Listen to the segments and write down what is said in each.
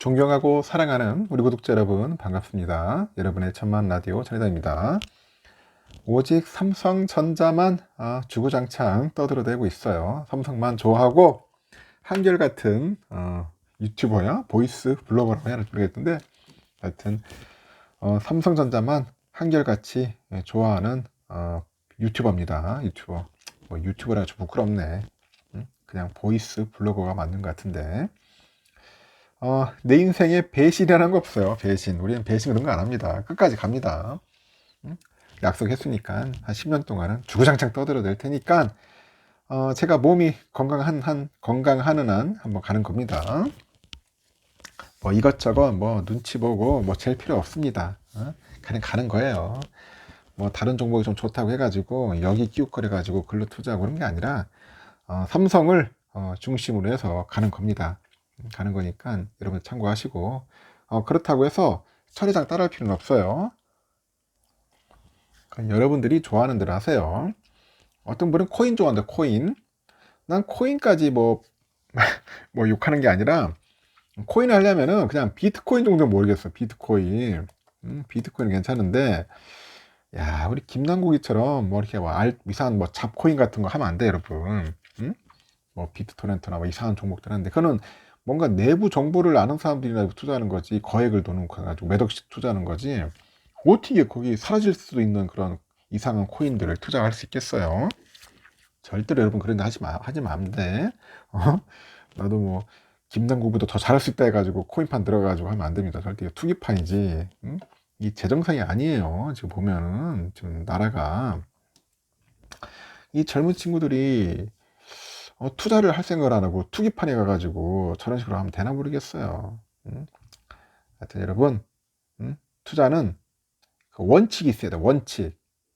존경하고 사랑하는 우리 구독자 여러분 반갑습니다. 여러분의 천만 라디오 전해다입니다. 오직 삼성전자만 주구장창 떠들어대고 있어요. 삼성만 좋아하고 한결같은 유튜버야 보이스 블로거라고 해야 할지 모르겠는데 하여튼 삼성전자만 한결같이 좋아하는 유튜버입니다. 유튜버. 뭐 유튜버라 좀 부끄럽네. 그냥 보이스 블로거가 맞는 것 같은데 내 인생에 배신이라는 거 없어요. 배신. 우리는 배신 그런 거 안 합니다. 끝까지 갑니다. 약속했으니까 한 10년 동안은 주구장창 떠들어댈 테니까 제가 몸이 건강하는 한 한번 가는 겁니다. 뭐 이것저것 뭐 눈치 보고 뭐 잴 필요 없습니다. 그냥 가는 거예요. 뭐 다른 종목이 좀 좋다고 해가지고 여기 끼웃거려가지고 글로 투자하고 그런 게 아니라 삼성을 중심으로 해서 가는 겁니다. 가는 거니까 여러분 참고하시고 그렇다고 해서 철회장 따라할 필요는 없어요. 여러분들이 좋아하는 대로 하세요. 어떤 분은 코인 좋아한다. 코인. 난 코인까지 뭐 욕하는 게 아니라 코인을 하려면은 그냥 비트코인 정도는 모르겠어. 비트코인. 비트코인은 괜찮은데 야 우리 김남국이처럼 뭐 이렇게 이상한 뭐 잡코인 같은 거 하면 안 돼 여러분. 뭐 비트토렌트나 뭐 이상한 종목들 하는데 그거는 뭔가 내부 정보를 아는 사람들이나 투자하는 거지, 거액을 돈을 가지고 몇 억씩 투자하는 거지, 어떻게 거기 사라질 수도 있는 그런 이상한 코인들을 투자할 수 있겠어요? 절대로 여러분 그런 데 하지 마, 안 돼. 나도 뭐 김남국보다 더 잘할 수 있다 해가지고 코인판 들어가가지고 하면 안 됩니다. 절대 투기판이지. 이 재정상이 아니에요. 지금 보면은 지금 나라가 이 젊은 친구들이 투자를 할 생각을 안 하고 투기판에 가가지고 저런 식으로 하면 되나 모르겠어요. 하여튼 여러분, 투자는 그 원칙이 있어야 돼.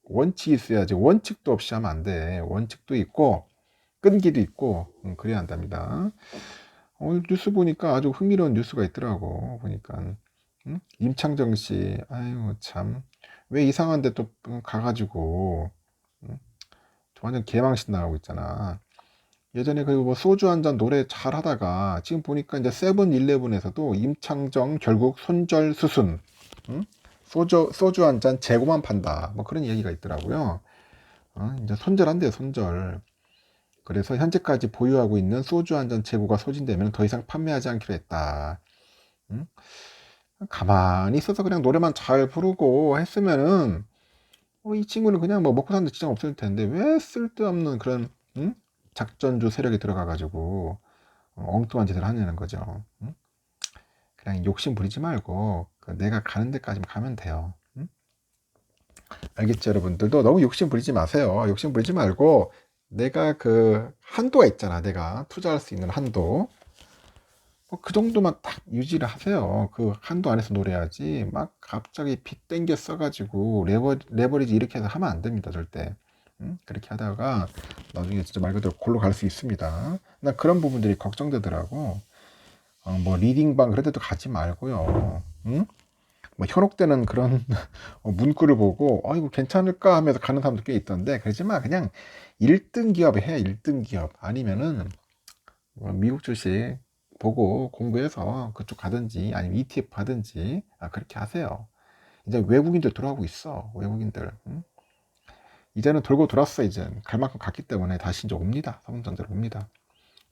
원칙이 있어야지. 원칙도 없이 하면 안 돼. 원칙도 있고 끈기도 있고 그래야 한답니다. 오늘 뉴스 보니까 아주 흥미로운 뉴스가 있더라고. 보니까 임창정 씨, 아유 참 왜 이상한 데 또 가가지고 완전 개망신 나가고 있잖아. 예전에 그리고 뭐 소주 한 잔 노래 잘 하다가 지금 보니까 이제 세븐일레븐에서도 임창정 결국 손절수순, 소주 한 잔 재고만 판다 뭐 그런 얘기가 있더라고요. 이제 손절한대요, 손절. 그래서 현재까지 보유하고 있는 소주 한 잔 재고가 소진되면 더 이상 판매하지 않기로 했다. 응? 가만히 있어서 그냥 노래만 잘 부르고 했으면은 이 친구는 그냥 뭐 먹고 사는데 지장 없을 텐데 왜 쓸데없는 그런 작전주 세력이 들어가가지고 엉뚱한 짓을 하냐는 거죠. 그냥 욕심 부리지 말고 내가 가는 데까지만 가면 돼요. 알겠죠? 여러분들도 너무 욕심 부리지 마세요. 욕심 부리지 말고 내가 그 한도가 있잖아. 내가 투자할 수 있는 한도. 그 정도만 딱 유지를 하세요. 그 한도 안에서 노래하지 막 갑자기 빚 땡겨 써가지고 레버리지 이렇게 해서 하면 안 됩니다. 절대. 그렇게 하다가 나중에 진짜 말 그대로 골로 갈 수 있습니다. 나 그런 부분들이 걱정되더라고. 뭐 리딩방 그런 데도 가지 말고요. 뭐 현혹되는 그런 문구를 보고 이거 괜찮을까 하면서 가는 사람도 꽤 있던데 그러지 마. 그냥 1등 기업에 해. 1등 기업 아니면은 뭐 미국 주식 보고 공부해서 그쪽 가든지 아니면 ETF 하든지 그렇게 하세요. 이제 외국인들 들어가고 있어. 외국인들. 이제는 돌고 돌았어. 이제 갈 만큼 갔기 때문에 다시 이제 옵니다. 삼성전자로 옵니다.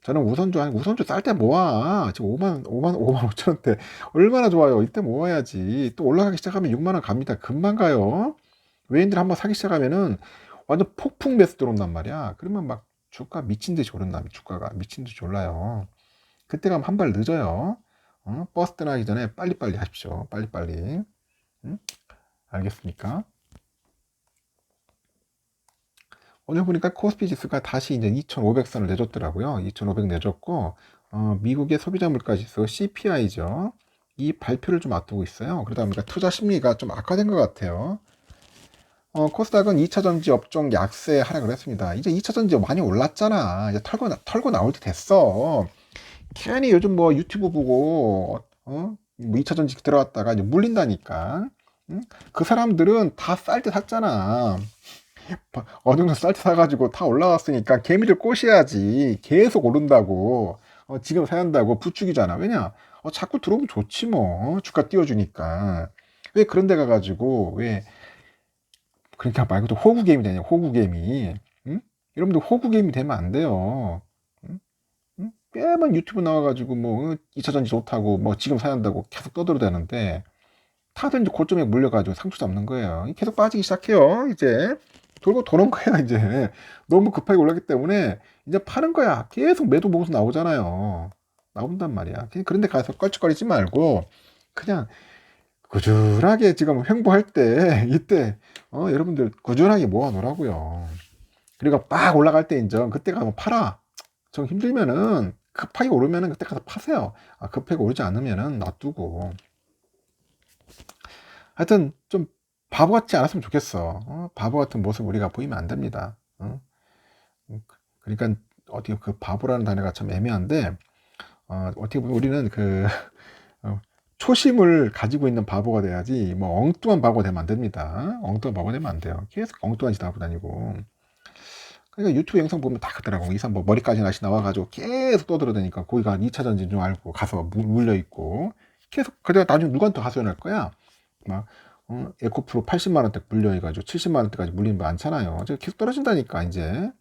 저는 우선주 쌀 때 모아. 지금 5만 5천 원대. 얼마나 좋아요. 이때 모아야지. 또 올라가기 시작하면 6만 원 갑니다. 금방 가요. 외인들 한번 사기 시작하면은 완전 폭풍 매수 들어온단 말이야. 그러면 막 주가 미친 듯이 오른다. 주가가 미친 듯이 올라요. 그때 가면 한 발 늦어요. 버스 떠나기 전에 빨리빨리 하십시오. 빨리빨리. 알겠습니까? 오늘 보니까 코스피 지수가 다시 이제 2,500선을 내줬더라고요. 2,500 내줬고, 미국의 소비자 물가 지수 CPI죠. 이 발표를 좀 앞두고 있어요. 그러다 보니까 투자 심리가 좀 악화된 것 같아요. 코스닥은 2차전지 업종 약세 하락을 했습니다. 이제 2차전지 많이 올랐잖아. 이제 털고 나올 때 됐어. 괜히 요즘 뭐 유튜브 보고, 뭐 2차전지 들어갔다가 이제 물린다니까. 그 사람들은 다 쌀 때 샀잖아. 어느 정도 쌀 때 사가지고 다 올라왔으니까 개미를 꼬셔야지. 계속 오른다고. 지금 사야 한다고 부추기잖아. 왜냐? 자꾸 들어오면 좋지 뭐. 주가 띄워주니까. 왜 그런 데 가가지고, 왜, 그러니까 말 그대로 호구게임이 되냐, 호구게임이. 응? 여러분들 호구게임이 되면 안 돼요. 응? 응? 매번 유튜브 나와가지고, 뭐, 2차전지 좋다고, 뭐, 지금 사야 한다고 계속 떠들어대는데, 다들 이제 고점에 물려가지고 상처 잡는 거예요. 계속 빠지기 시작해요, 이제. 돌고 도는 거야, 이제. 너무 급하게 올랐기 때문에, 이제 파는 거야. 계속 매도 보고서 나오잖아요. 나온단 말이야. 그냥 그런데 가서 껄쩍거리지 말고, 그냥 꾸준하게 지금 횡보할 때, 이때, 여러분들 꾸준하게 모아놓으라고요. 그리고 빡 올라갈 때 인정. 그때 가면 팔아. 좀 힘들면은, 급하게 오르면은 그때 가서 파세요. 급하게 오르지 않으면은 놔두고. 하여튼 좀 바보 같지 않았으면 좋겠어. 바보 같은 모습 우리가 보이면 안 됩니다. 그러니까 어떻게 그 바보라는 단어가 참 애매한데 어떻게 보면 우리는 그 초심을 가지고 있는 바보가 돼야지 뭐 엉뚱한 바보가 되면 안 됩니다. 엉뚱한 바보가 되면 안 돼요. 계속 엉뚱한 짓 하고 다니고. 그러니까 유튜브 영상 보면 다 그러더라고. 이상 뭐 머리까지 다시 나와가지고 계속 떠들어대니까 거기가 2차 전지인 줄 알고 가서 물려있고 계속 그러다가 나중에 누구한테 하소연할 거야. 막 에코프로 80만 원대 물려해가지고 70만 원대까지 물리는 거 많잖아요. 계속 떨어진다니까 이제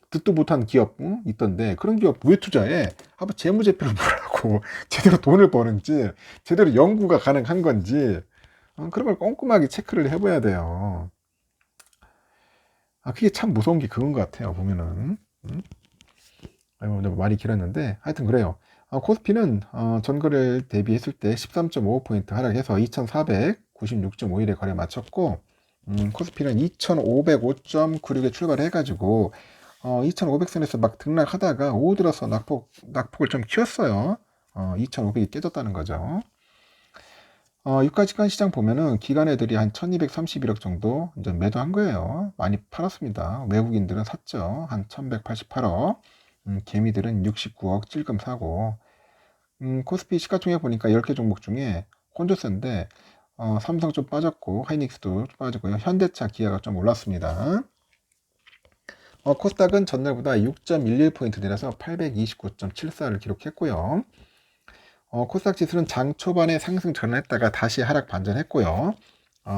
듣도 못한 기업 있던데 그런 기업 왜 투자해? 한번 재무제표를 보라고 제대로 돈을 버는지 제대로 연구가 가능한 건지 그런 걸 꼼꼼하게 체크를 해봐야 돼요. 그게 참 무서운 게 그건 것 같아요. 보면은 말이 길었는데 하여튼 그래요. 코스피는 전거래를 대비했을 때 13.55포인트 하락해서 2496.51에 거래 마쳤고 코스피는 2505.96에 출발해가지고 2500선에서 막 등락하다가 오후 들어서 낙폭을 좀 키웠어요. 2500이 깨졌다는 거죠. 유가지간 시장 보면은 기관 애들이 한 1231억 정도 이제 매도한 거예요. 많이 팔았습니다. 외국인들은 샀죠. 한 1188억. 개미들은 69억 찔끔 사고. 코스피 시가총액 보니까 10개 종목 중에 혼조세인데 삼성 좀 빠졌고 하이닉스도 좀 빠지고요. 현대차, 기아가 좀 올랐습니다. 코스닥은 전날보다 6.11포인트 내려서 829.74를 기록했고요. 코스닥 지수는 장 초반에 상승 전환했다가 다시 하락 반전했고요.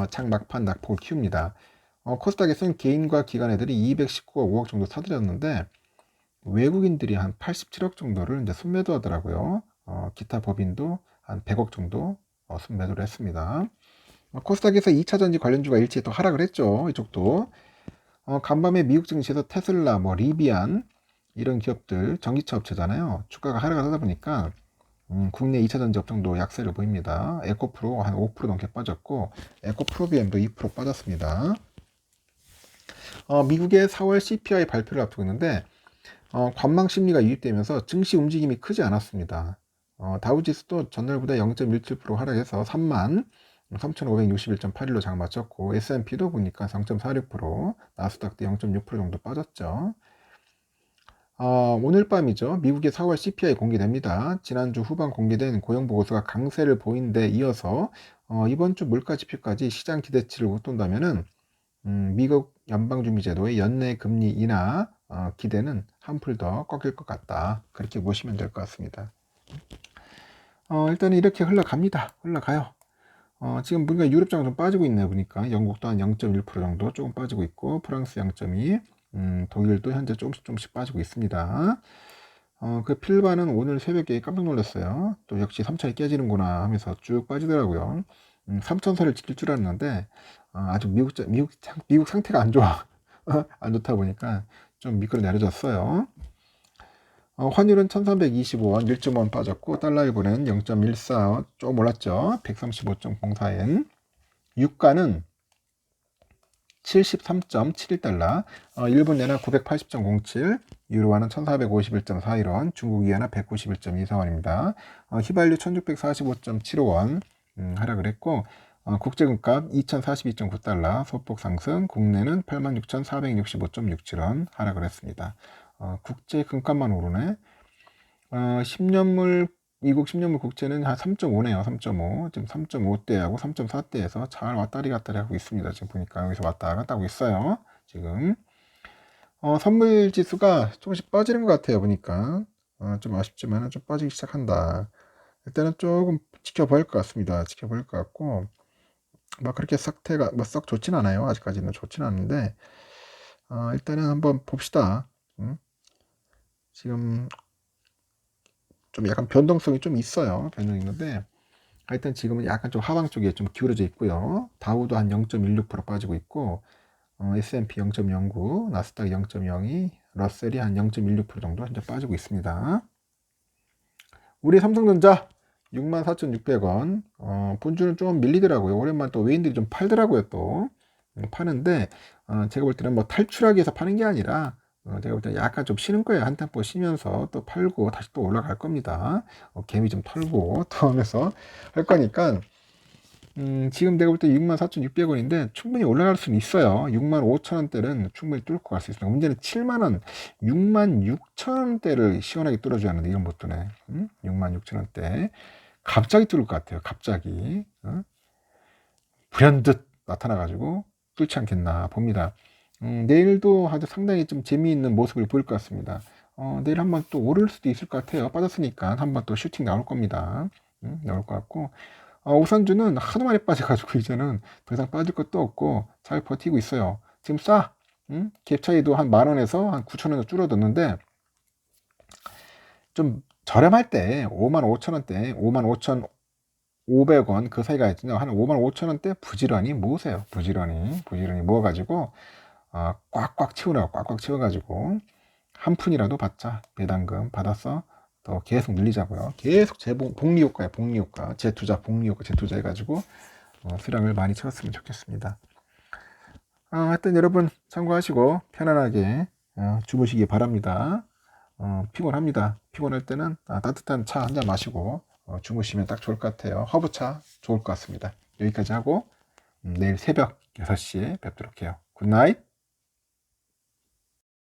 장 막판 낙폭을 키웁니다. 코스닥에서는 개인과 기관 애들이 219억 5억 정도 사들였는데 외국인들이 한 87억 정도를 이제 순매도 하더라고요. 기타 법인도 한 100억 정도 순매도를 했습니다. 코스닥에서 2차전지 관련주가 일찍 또 하락을 했죠. 이쪽도. 간밤에 미국 증시에서 테슬라, 뭐 리비안 이런 기업들 전기차 업체잖아요. 주가가 하락을 하다 보니까 국내 2차전지 업종도 약세를 보입니다. 에코프로 한 5% 넘게 빠졌고 에코프로비엠도 2% 빠졌습니다. 미국의 4월 CPI 발표를 앞두고 있는데 관망 심리가 유입되면서 증시 움직임이 크지 않았습니다. 다우지수도 전날보다 0.17% 하락해서 33,561.81로 장 마쳤고 S&P도 보니까 0.46%, 나스닥도 0.6% 정도 빠졌죠. 오늘 밤이죠. 미국의 4월 CPI 공개됩니다. 지난주 후반 공개된 고용보고서가 강세를 보인 데 이어서 이번 주 물가 지표까지 시장 기대치를 웃돈다면은 미국 연방준비제도의 연내 금리 인하 기대는 한풀 더 꺾일 것 같다. 그렇게 보시면 될 것 같습니다. 일단은 이렇게 흘러갑니다. 흘러가요. 지금 보니까 유럽장 좀 빠지고 있네요. 보니까 영국도 한 0.1% 정도 조금 빠지고 있고 프랑스 0.2, 독일도 현재 조금씩 빠지고 있습니다. 그 필바는 오늘 새벽에 깜짝 놀랐어요. 또 역시 3천이 깨지는구나 하면서 쭉 빠지더라고요. 3천선을 지킬 줄 알았는데 아직 미국 상태가 안 좋아. 안 좋다 보니까 좀 미끄러 내려졌어요. 환율은 1325원 1.5원 빠졌고 달러일보는 0.14 조금 올랐죠. 135.04엔. 유가는 73.71달러, 일본 엔화 980.07, 유로화는 1451.41원, 중국 위안화 191.24원입니다. 휘발유 1645.75원 하락을 했고 국제금값 2042.9달러 소폭 상승, 국내는 86,465.67원 하락을 했습니다. 국제 금값만 오르네. 10년물 미국 10년물 국채는 한 3.5네요. 3.5. 지금 3.5대하고 3.4대에서 잘 왔다리 갔다리 하고 있습니다. 지금 보니까 여기서 왔다 갔다 하고 있어요. 지금 선물 지수가 조금씩 빠지는 것 같아요. 보니까 좀 아쉽지만 좀 빠지기 시작한다. 일단은 조금 지켜볼 것 같습니다. 지켜볼 것 같고, 뭐 그렇게 썩태가 뭐 썩 좋진 않아요. 아직까지는 좋진 않은데, 일단은 한번 봅시다. 지금 좀 약간 변동성이 좀 있어요. 변동이 있는데, 하여튼 지금은 약간 좀 하방 쪽에 좀 기울어져 있고요. 다우도 한 0.16% 빠지고 있고, S&P 0.09, 나스닥 0.02, 러셀이 한 0.16% 정도 현재 빠지고 있습니다. 우리 삼성전자 64,600원. 본주는 좀 밀리더라고요. 오랜만에 또 외인들이 좀 팔더라고요, 또. 파는데, 제가 볼 때는 뭐 탈출하기 위해서 파는 게 아니라, 제가 볼 때는 약간 좀 쉬는 거예요. 한 템포 쉬면서 또 팔고 다시 또 올라갈 겁니다. 개미 좀 털고 또 하면서 할 거니까, 지금 내가 볼 때 64,600원인데 충분히 올라갈 수는 있어요. 65,000원대는 충분히 뚫고 갈 수 있습니다. 문제는 7만원, 66,000원대를 시원하게 뚫어줘야 하는데 이건 못 뚫네. 66,000원대. 갑자기 뚫을 것 같아요. 갑자기. 불현듯 나타나가지고 뚫지 않겠나 봅니다. 내일도 아주 상당히 좀 재미있는 모습을 보일 것 같습니다. 내일 한번 또 오를 수도 있을 것 같아요. 빠졌으니까 한번 또 슈팅 나올 겁니다. 나올 것 같고. 오선주는 하도 많이 빠져가지고 이제는 더 이상 빠질 것도 없고 잘 버티고 있어요. 지금 싸. 갭 차이도 한 10,000원에서 한 9,000원에서 줄어들는데 좀 저렴할 때 55,000원대, 55,500원 그 사이가 있잖아요. 한 55,000원대 부지런히 모으세요. 부지런히 모아가지고 꽉꽉 채우라고 꽉꽉 채워가지고 한 푼이라도 받자. 배당금 받아서 더 계속 늘리자고요. 계속 복리 효과에 복리 효과, 재투자, 복리 효과, 재투자 해가지고 수량을 많이 채웠으면 좋겠습니다. 하여튼 여러분 참고하시고 편안하게 주무시기 바랍니다. 피곤합니다. 피곤할 때는 따뜻한 차 한 잔 마시고 주무시면 딱 좋을 것 같아요. 허브차 좋을 것 같습니다. 여기까지 하고 내일 새벽 6시에 뵙도록 해요. 굿나잇.